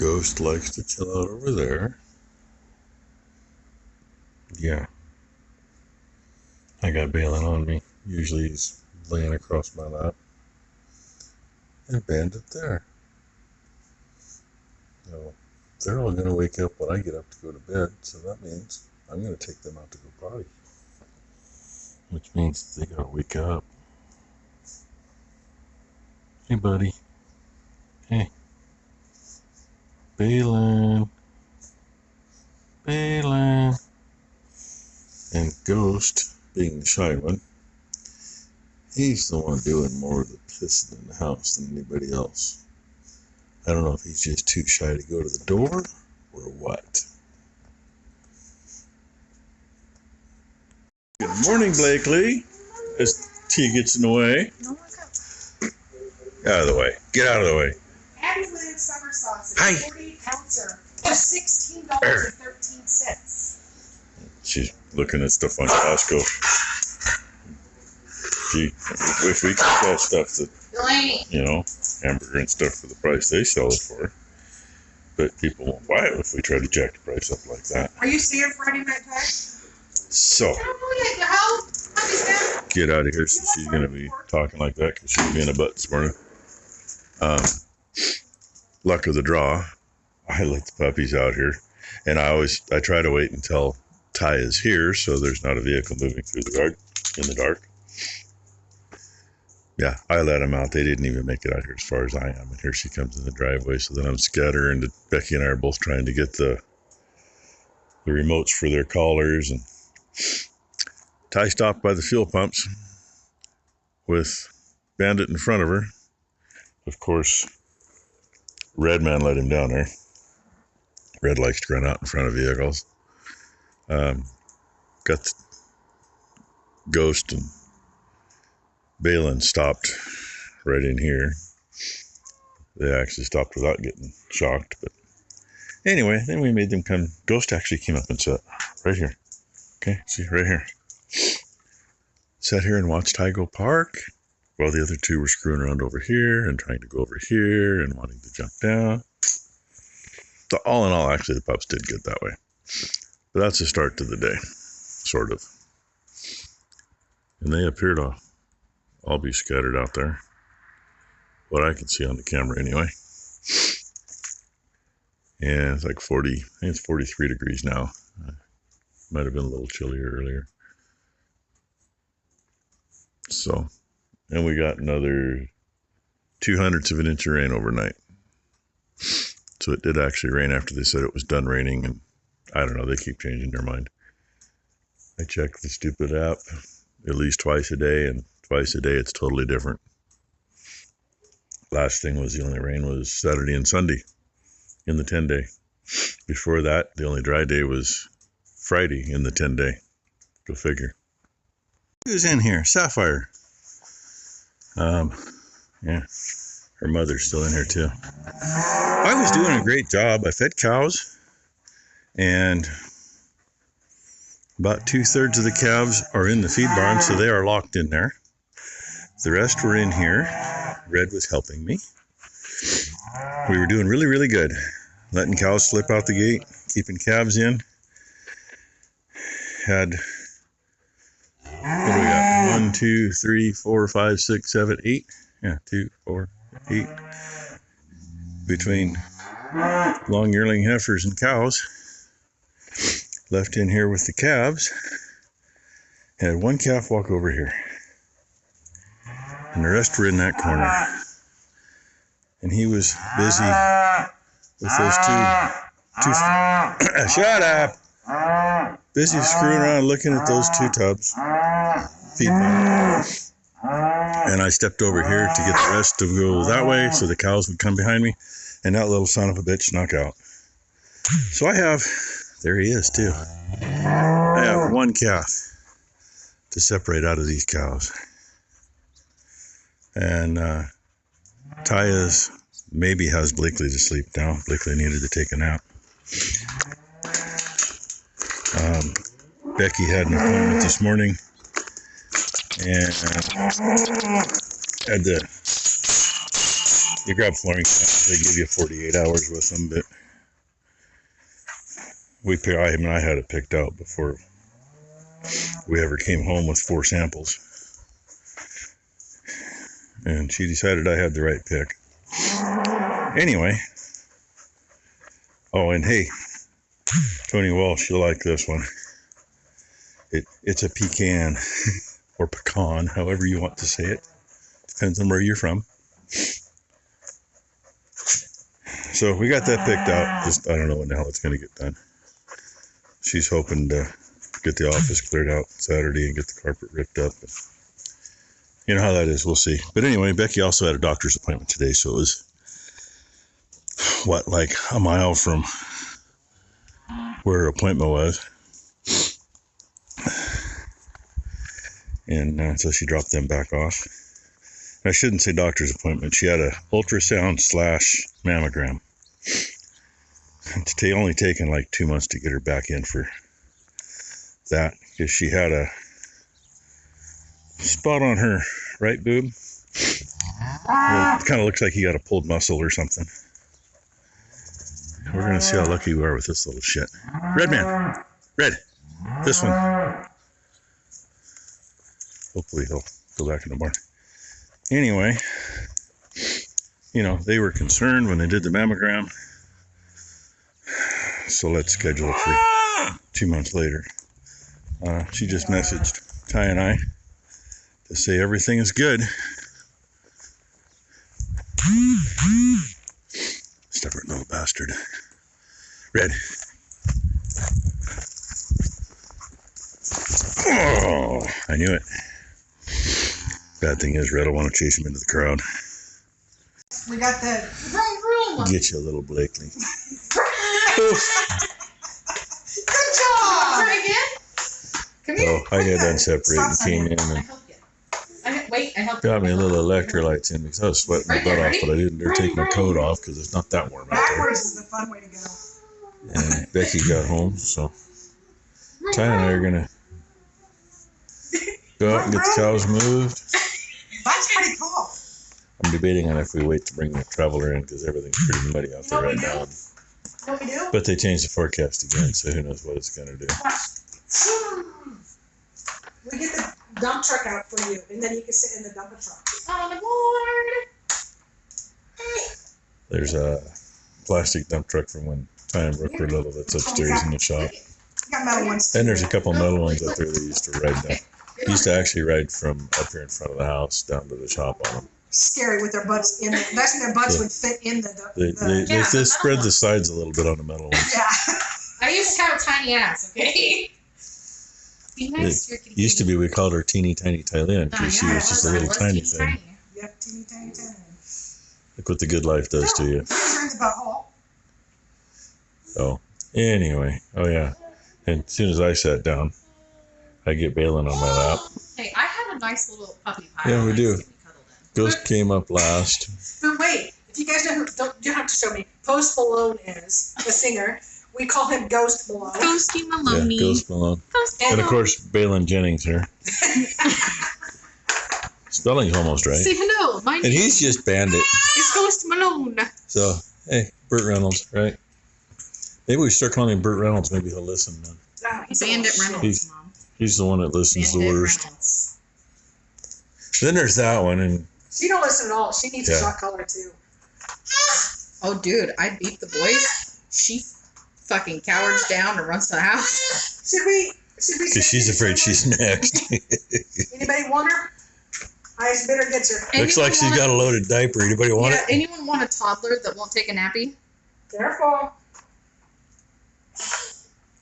Ghost likes to chill out over there. Yeah. I got Balin on me. Usually he's laying across my lap. And Bandit there. So they're all going to wake up when I get up to go to bed, so that means I'm going to take them out to go potty. Which means they got to wake up. Hey, buddy. Hey. Balin. Balin. And Ghost, being the shy one, he's the one doing more of the pissing in the house than anybody else. I don't know if he's just too shy to go to the door or what. Good morning, Blakely. As tea gets in the way. Out of the way. Get out of the way. Abby Lynn summer sausage, Hi. 48 ouncer, for $16.13. She's looking at stuff on Costco. Gee, if we could sell stuff that, you know, hamburger and stuff for the price they sell it for, but people won't buy it if we try to jack the price up like that. Are you seeing Friday Night Tag? So, get out of here since she's going to be talking like that because she's being a butt this morning. Luck of the draw, I let the puppies out here, and I try to wait until Ty is here so there's not a vehicle moving through the yard in the dark. Yeah, I let them out. They didn't even make it out here as far as I am, and here she comes in the driveway. So then I'm scattering, and Becky and I are both trying to get the remotes for their collars, and Ty stopped by the fuel pumps with Bandit in front of her. Of course, Red Man let him down there. Red likes to run out in front of vehicles. Got the Ghost and Balin stopped right in here. They actually stopped without getting shocked. But anyway, then we made them come. Ghost actually came up and sat right here. Okay, see, right here. Sat here and watched Ty go park while the other two were screwing around over here and trying to go over here and wanting to jump down. So all in all, actually, the pups did good that way. But that's the start to the day, sort of. And they appear to all be scattered out there. What I can see on the camera anyway. And it's like 40, I think it's 43 degrees now. Might have been a little chillier earlier. So, and we got another 0.02 of an inch of rain overnight. So it did actually rain after they said it was done raining, and I don't know, they keep changing their mind. I check the stupid app at least twice a day, and twice a day it's totally different. Last thing was the only rain was Saturday and Sunday in the 10-day. Before that, the only dry day was Friday in the 10-day. Go figure. Who's in here? Sapphire. Yeah, her mother's still in here too. I was doing a great job. I fed cows, and about 2/3 of the calves are in the feed barn, so they are locked in there. The rest were in here. Red was helping me. We were doing really, really good. Letting cows slip out the gate, keeping calves in. Had, what do we got? 1, 2, 3, 4, 5, 6, 7, 8. Yeah, 2, 4, 8. Between long yearling heifers and cows. Left in here with the calves. Had one calf walk over here. And the rest were in that corner. And he was busy with those two shut up! Busy screwing around looking at those two tubs. Feed me. And I stepped over here to get the rest to go that way so the cows would come behind me. And that little son of a bitch snuck out. So I have, there he is too. I have one calf to separate out of these cows. And Ty maybe has Blakely to sleep now. Blakely needed to take a nap. Becky had an appointment this morning and had to You grab flooring samples, they give you 48 hours with them, but I had it picked out before we ever came home with 4 samples. And she decided I had the right pick. Anyway. Oh, and hey, Tony Walsh, you'll like this one. It's a pecan, or pecan, however you want to say it. Depends on where you're from. So we got that picked out. Just, I don't know when the hell it's going to get done. She's hoping to get the office cleared out Saturday and get the carpet ripped up. You know how that is. We'll see. But anyway, Becky also had a doctor's appointment today, so it was, like a mile from where her appointment was. And so she dropped them back off. I shouldn't say doctor's appointment. She had a ultrasound / mammogram. It's only taken like 2 months to get her back in for that, because she had a spot on her right boob. It kind of looks like he got a pulled muscle or something. We're going to see how lucky we are with this little shit. Red man. Red. This one. Hopefully he'll go back in the barn. Anyway, they were concerned when they did the mammogram. So let's schedule it for 2 months later. She just messaged Ty and I to say everything is good. Stubborn little bastard. Red. Oh, I knew it. Bad thing is, Red will want to chase him into the crowd. We got the room. Get you a little Blakely. Good job. Try again. Come here. Oh, I got done separating, came in and I helped. got me a little electrolytes in because I was sweating my butt off, but I didn't dare take my coat off because it's not that warm out there. Backwards is the fun way to go. And Becky got home, so Ty and I are gonna go out and get the cows moved. That's pretty cool. I'm debating on if we wait to bring the traveler in because everything's pretty muddy out there right now. You know what we do? But they changed the forecast again, so who knows what it's gonna do. We get the dump truck out for you, and then you can sit in the dump truck. On the board. There's a plastic dump truck from when Ty and Brooke were little that's upstairs in the shop. You got metal ones. And there's a couple metal ones up there that used to ride down. Used to actually ride from up here in front of the house down to the shop on them. Scary with their butts in it. That's when their butts would fit in the They spread the sides a little bit on the metal ones. Yeah. I used to have a tiny ass, okay? Be nice to your kitty. Used to be, we called her Teeny Tiny Thailand because she was just a little tiny thing. Yep, teeny tiny. Look what the good life does to you. Turns about all. Oh, anyway. Oh, yeah. And as soon as I sat down, I get Balin on my lap. Hey, I have a nice little puppy pile. Yeah, we do. To be cuddled in. Ghost came up last. But wait, if you guys know who, you have to show me. Post Malone is the singer. We call him Ghost Malone. Ghosty Yeah, Maloney. Ghost Malone. Ghost And of Malone. course, Balin Jennings here. Spelling's almost right. Say hello. My name And he's just Bandit. is Ghost Malone. So, hey, Burt Reynolds, right? Maybe we start calling him Burt Reynolds. Maybe he'll listen then. Ah, he's a Bandit little shit. Reynolds, Mom. He's the one that listens the Bandit worst. Reynolds. Then there's that one, and She don't listen at all. She needs Yeah. a shot collar too. Oh, dude, I beat the boys. She fucking cowers down and runs to the house. Should we because she's afraid she's next. Anybody want her? Highest bidder gets her. Looks like she's got a loaded diaper. Anybody want it? Anyone want a toddler that won't take a nappy? Careful.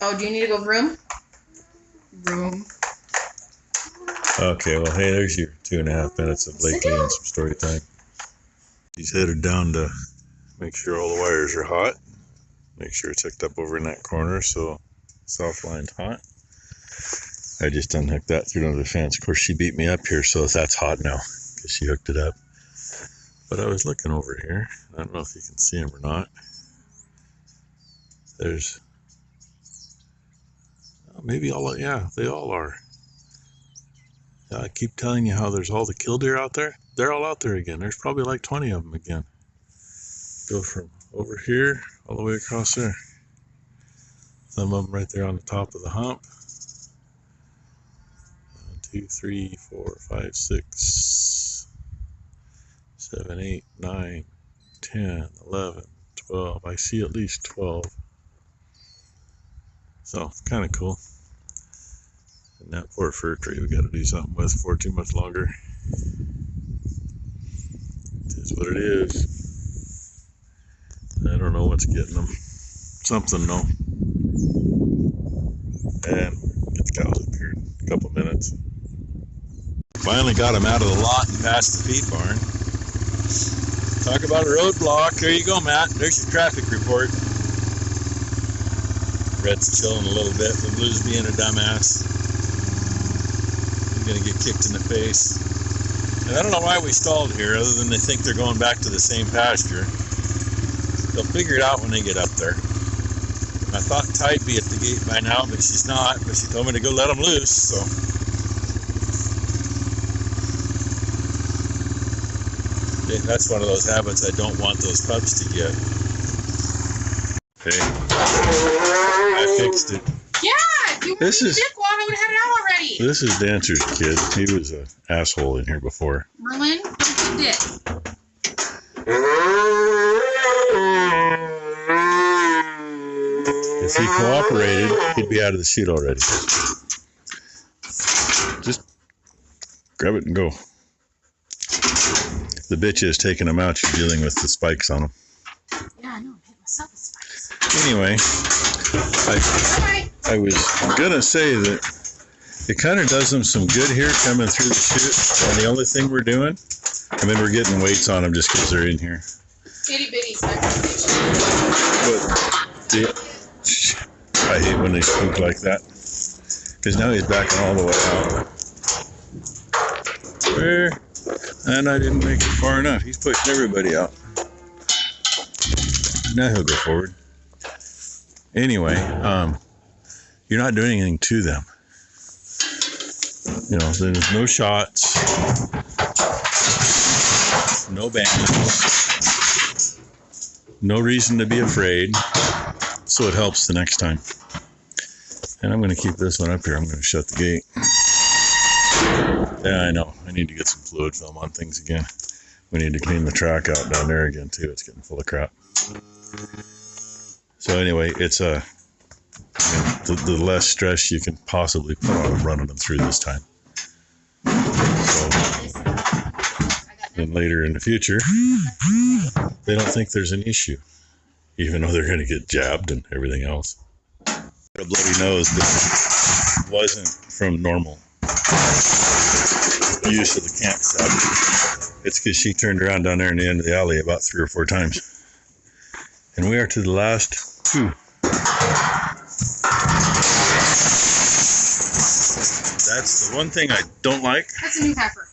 Oh, do you need to go room? Room. Okay, well, hey, there's your 2.5 minutes of Blakely and some story time. She's headed down to make sure all the wires are hot. Make sure it's hooked up over in that corner so south line's hot. I just unhooked that through under the fence. Of course, she beat me up here, so that's hot now because she hooked it up. But I was looking over here. I don't know if you can see them or not. There's maybe all, yeah, they all are. I keep telling you how there's all the killdeer out there. They're all out there again. There's probably like 20 of them again. Go from over here all the way across there. Some of them right there on the top of the hump. 1, 2, 3, 4, 5, 6, 7, 8, 9, 10, 11, 12. I see at least 12. So, kind of cool. And that poor fir tree we got to do something with for too much longer. It is what it is. I don't know what's getting them. Something, though. And get the cows up here in a couple minutes. Finally got them out of the lot and past the feed barn. Talk about a roadblock. There you go, Matt. There's your traffic report. Red's chilling a little bit, but Blue's being a dumbass. He's gonna get kicked in the face. And I don't know why we stalled here, other than they think they're going back to the same pasture. They'll figure it out when they get up there. I thought Ty'd be at the gate by now, but she's not. But she told me to go let them loose, so. That's one of those habits I don't want those pups to get. Okay. I fixed it. Yeah, you were dick walk, I would have had it out already. This is Dancer's kid. He was an asshole in here before. Merlin, don't be a dick. If he cooperated, he'd be out of the chute already. Just grab it and go. The bitch is taking them out. You're dealing with the spikes on them. Yeah, I know. I'm hitting myself with spikes. Anyway, I was gonna say that it kind of does them some good here coming through the chute. And the only thing we're doing, I mean, we're getting weights on them just because they're in here. Itty bitty spikes. But I hate when they spook like that. Because now he's backing all the way out. Where? And I didn't make it far enough. He's pushing everybody out. Now he'll go forward. Anyway, you're not doing anything to them. You know, there's no shots, no bandages, no reason to be afraid. So it helps the next time. And I'm going to keep this one up here. I'm going to shut the gate. Yeah, I know. I need to get some fluid film on things again. We need to clean the track out down there again, too. It's getting full of crap. So anyway, it's the less stress you can possibly put on them running them through this time. So then later in the future, they don't think there's an issue, even though they're going to get jabbed and everything else. A bloody nose, but it wasn't from normal use of the camp stuff. It's because she turned around down there in the end of the alley about 3 or 4 times. And we are to the last 2. That's the one thing I don't like. That's a new heifer.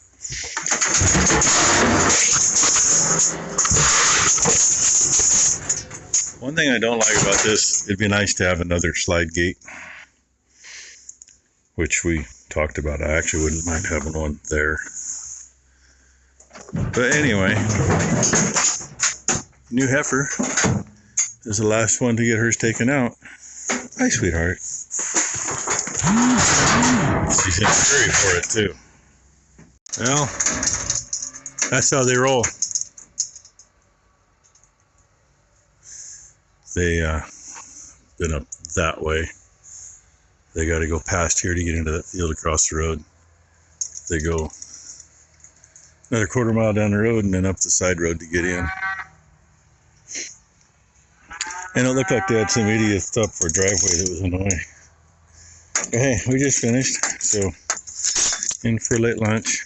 One thing I don't like about this, it'd be nice to have another slide gate, which we talked about. I actually wouldn't mind having one there. But anyway, new heifer is the last one to get hers taken out. Hi, sweetheart. She's in a hurry for it, too. Well, that's how they roll. They been up that way. They got to go past here to get into that field across the road. They go another 1/4 mile down the road and then up the side road to get in. And it looked like they had some idiot stuff for a driveway that was in the way. But hey, we just finished, so in for late lunch.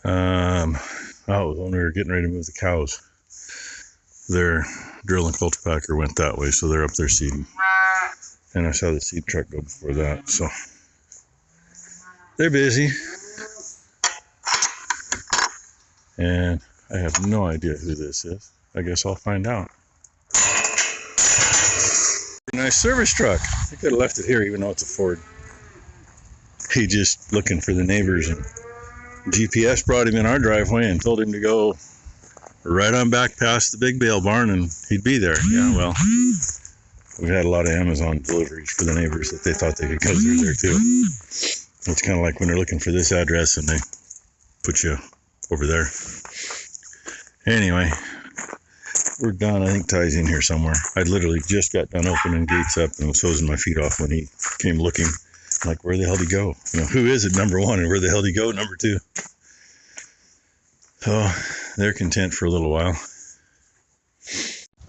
Oh, when we were getting ready to move the cows, their drill and cultipacker went that way, so they're up there seeding. And I saw the seed truck go before that, so they're busy. And I have no idea who this is. I guess I'll find out. Nice service truck. I could have left it here even though it's a Ford. He just looking for the neighbors, and GPS brought him in our driveway and told him to go right on back past the big bale barn and he'd be there. Yeah, well, we've had a lot of Amazon deliveries for the neighbors that they thought they could go through there too. It's kind of like when they're looking for this address and they put you over there. Anyway, we're done. I think Ty's in here somewhere. I literally just got done opening gates up and was hosing my feet off when he came looking. I'm like, where the hell did he go? You know, who is it, number one, and where the hell did he go, number two? So they're content for a little while.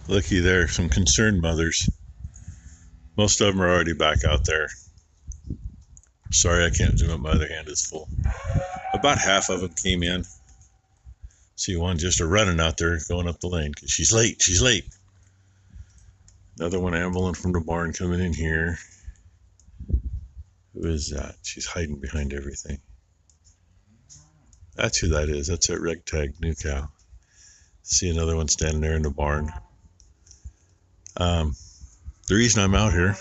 Looky there, some concerned mothers. Most of them are already back out there. Sorry, I can't zoom up. My other hand is full. About half of them came in. See one just running out there, going up the lane because she's late. She's late. Another one ambling from the barn coming in here. Who is that? She's hiding behind everything. That's who that is. That's that ragtag new cow. See another one standing there in the barn. The reason I'm out here,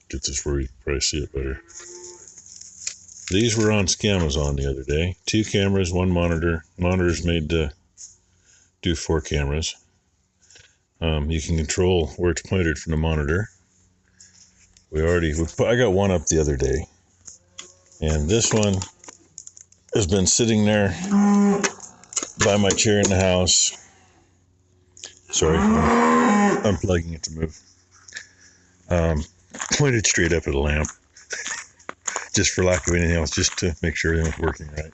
get this where you probably see it better. These were on Scamazon the other day. 2 cameras, 1 monitor. Monitor's made to do 4 cameras. You can control where it's pointed from the monitor. I got one up the other day. And this one has been sitting there by my chair in the house. Sorry, I'm unplugging it to move. Pointed straight up at a lamp. Just for lack of anything else, just to make sure everything was working right.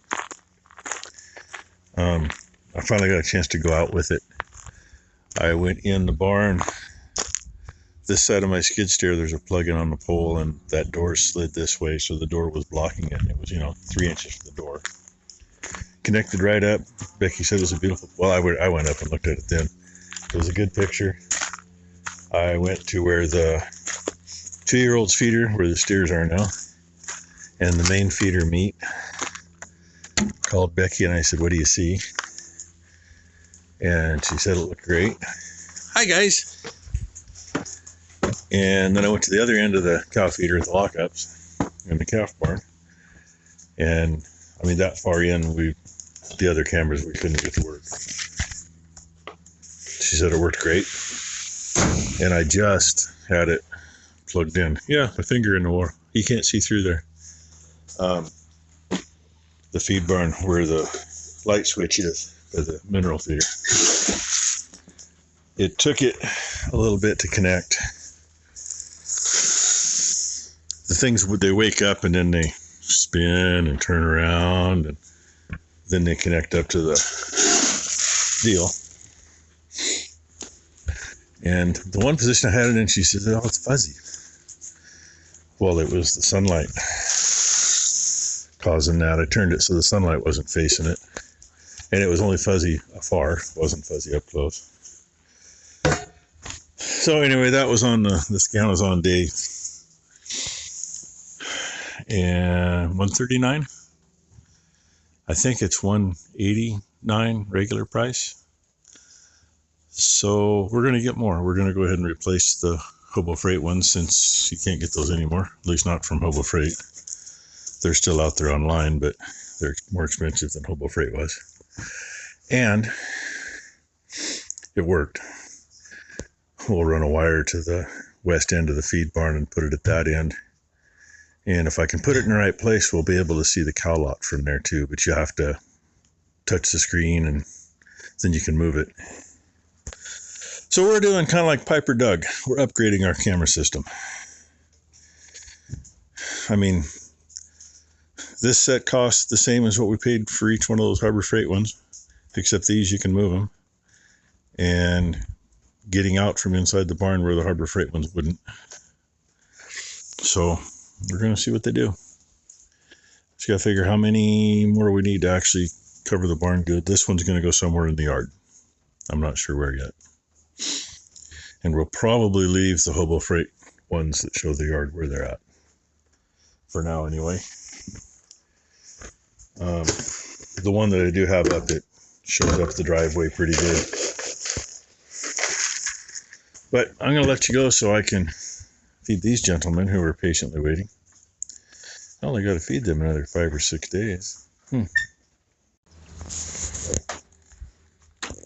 I finally got a chance to go out with it. I went in the barn. This side of my skid steer, there's a plug-in on the pole, and that door slid this way, so the door was blocking it. It was, 3 inches from the door. Connected right up. Becky said it was a beautiful. Well, I went up and looked at it then. It was a good picture. I went to where the 2-year-old's feeder, where the steers are now, and the main feeder meet. Called Becky and I said, "What do you see?" And she said it looked great. Hi guys. And then I went to the other end of the cow feeder, the lockups, in the calf barn. And I mean, that far in, the other cameras we couldn't get to work. She said it worked great. And I just had it plugged in. Yeah, my finger in the wall. You can't see through there. The feed barn where the light switch is for the mineral feeder. It took it a little bit to connect. The things, they wake up and then they spin and turn around, and then they connect up to the deal. And the one position I had it in, she said, "Oh, it's fuzzy." Well, it was the sunlight causing that. I turned it so the sunlight wasn't facing it, and it was only fuzzy afar. It wasn't fuzzy up close. So anyway, that was on the Scamazon day. And 139. I think it's 189 regular price. So we're going to get more. We're going to go ahead and replace the Hobo Freight ones, since you can't get those anymore, at least not from Hobo Freight. They're still out there online, but they're more expensive than Hobo Freight was. And it worked. We'll run a wire to the west end of the feed barn and put it at that end. And if I can put it in the right place, we'll be able to see the cow lot from there too. But you have to touch the screen and then you can move it. So we're doing kind of like Piper Doug. We're upgrading our camera system. I mean, this set costs the same as what we paid for each one of those Harbor Freight ones, except these you can move them. And getting out from inside the barn where the Harbor Freight ones wouldn't. So we're going to see what they do. Just got to figure how many more we need to actually cover the barn good. This one's going to go somewhere in the yard. I'm not sure where yet. And we'll probably leave the Hobo Freight ones that show the yard where they're at. For now, anyway. The one that I do have up, it shows up the driveway pretty good. But I'm going to let you go so I can feed these gentlemen who are patiently waiting. I only got to feed them another 5 or 6 days.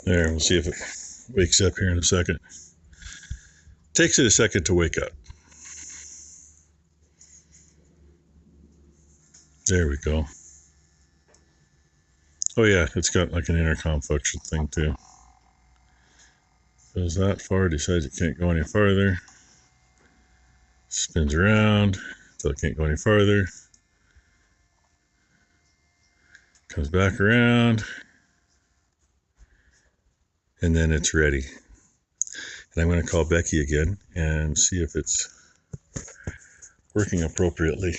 There, we'll see if it wakes up here in a second. Takes it a second to wake up. There we go. Oh yeah, it's got like an intercom function thing too. Goes that far, decides it can't go any farther. Spins around until it can't go any farther. Comes back around. And then it's ready. And I'm going to call Becky again and see if it's working appropriately.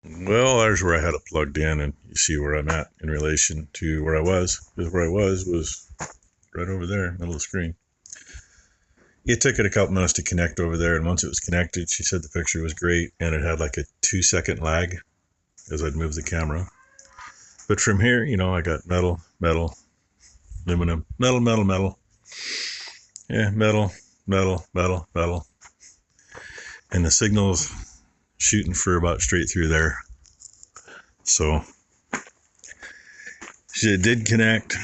Well, there's where I had it plugged in, and you see where I'm at in relation to where I was. Because where I was right over there, middle of the screen. It took it a couple minutes to connect over there, and once it was connected, she said the picture was great, and it had like a 2-second lag as I'd move the camera. But from here, you know, I got metal, metal, aluminum, metal, metal, metal. Yeah, metal, metal, metal, metal. And the signal's shooting for about straight through there. So she said it did connect,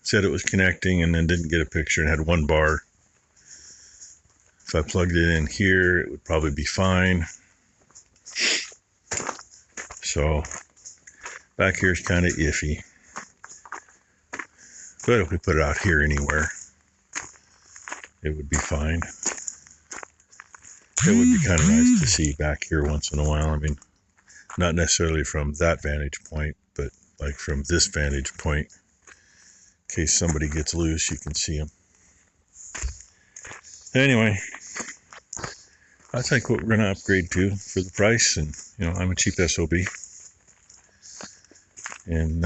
said it was connecting, and then didn't get a picture and had one bar. If I plugged it in here, it would probably be fine. So back here is kind of iffy. But if we put it out here anywhere, it would be fine. It would be kind of nice to see back here once in a while. I mean, not necessarily from that vantage point, but like from this vantage point. In case somebody gets loose, you can see them. Anyway, I think what we're going to upgrade to for the price, and you know, I'm a cheap SOB. And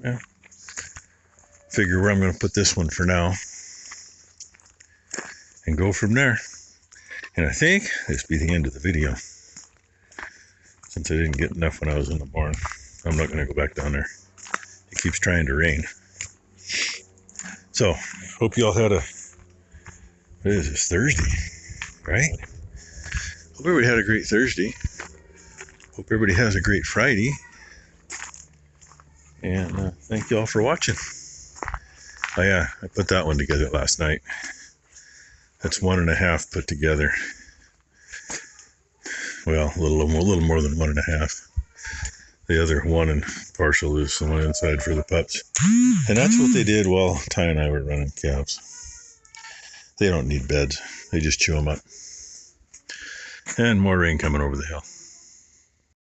yeah, figure where I'm going to put this one for now and go from there. And I think this will be the end of the video. Since I didn't get enough when I was in the barn, I'm not going to go back down there. It keeps trying to rain. So, hope you all had a, what is this, Thursday, right? Hope everybody had a great Thursday. Hope everybody has a great Friday. And thank you all for watching. Oh yeah, I put that one together last night. That's 1.5 put together. Well, a little more than 1.5. The other one and partial is the one inside for the pups. And that's what they did while Ty and I were running calves. They don't need beds. They just chew them up. And more rain coming over the hill.